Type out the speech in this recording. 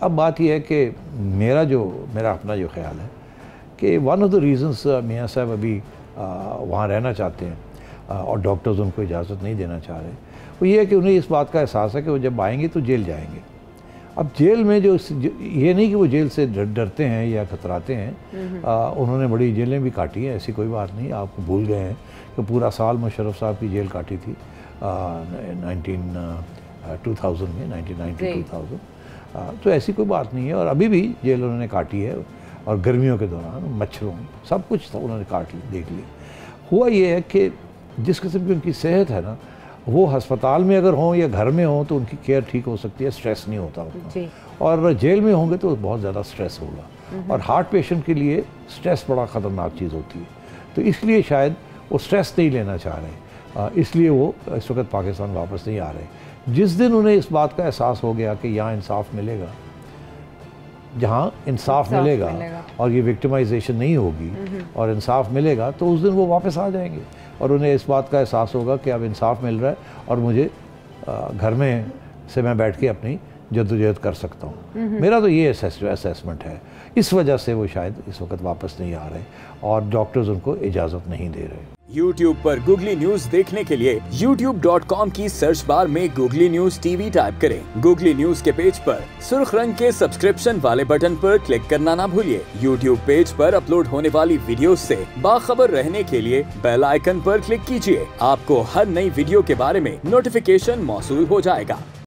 अब बात यह है कि मेरा अपना जो ख्याल है कि वन ऑफ द रीज़न्स मियाँ साहब अभी वहाँ रहना चाहते हैं और डॉक्टर्स उनको इजाज़त नहीं देना चाह रहे, वो ये है कि उन्हें इस बात का एहसास है कि वो जब आएंगे तो जेल जाएंगे। अब जेल में ये नहीं कि वो जेल से डरते हैं या खतराते हैं, उन्होंने बड़ी जेलें भी काटी हैं, ऐसी कोई बात नहीं। आप भूल गए हैं कि पूरा साल मुशर्रफ साहब की जेल काटी थी 2000 में, 1990-2000। तो ऐसी कोई बात नहीं है, और अभी भी जेल उन्होंने काटी है, और गर्मियों के दौरान मच्छरों सब कुछ उन्होंने काट ली, देख लिया। हुआ ये है कि जिस किस्म की उनकी सेहत है ना, वो अस्पताल में अगर हों या घर में हों तो उनकी केयर ठीक हो सकती है, स्ट्रेस नहीं होता उनका। और जेल में होंगे तो बहुत ज़्यादा स्ट्रेस होगा, और हार्ट पेशेंट के लिए स्ट्रेस बड़ा ख़तरनाक चीज़ होती है। तो इसलिए शायद वो स्ट्रेस नहीं लेना चाह रहे, इसलिए वो इस वक्त पाकिस्तान वापस नहीं आ रहे। जिस दिन उन्हें इस बात का एहसास हो गया कि यहाँ इंसाफ मिलेगा, जहाँ इंसाफ मिलेगा और ये विक्टिमाइजेशन नहीं होगी और इंसाफ मिलेगा, तो उस दिन वो वापस आ जाएंगे और उन्हें इस बात का एहसास होगा कि अब इंसाफ मिल रहा है और मुझे घर में से मैं बैठ के अपनी जद्दोजहद कर सकता हूँ। मेरा तो ये असेसमेंट है। इस वजह से वो शायद इस वक्त वापस नहीं आ रहे और डॉक्टर्स उनको इजाज़त नहीं दे रहे। YouTube पर गूगली न्यूज देखने के लिए youtube.com की सर्च बार में गूगली न्यूज टीवी टाइप करें। गूगली न्यूज के पेज पर सुर्ख रंग के सब्सक्रिप्शन वाले बटन पर क्लिक करना ना भूलिए। YouTube पेज पर अपलोड होने वाली वीडियोस से बाखबर रहने के लिए बेल आइकन पर क्लिक कीजिए। आपको हर नई वीडियो के बारे में नोटिफिकेशन मौसूल हो जाएगा।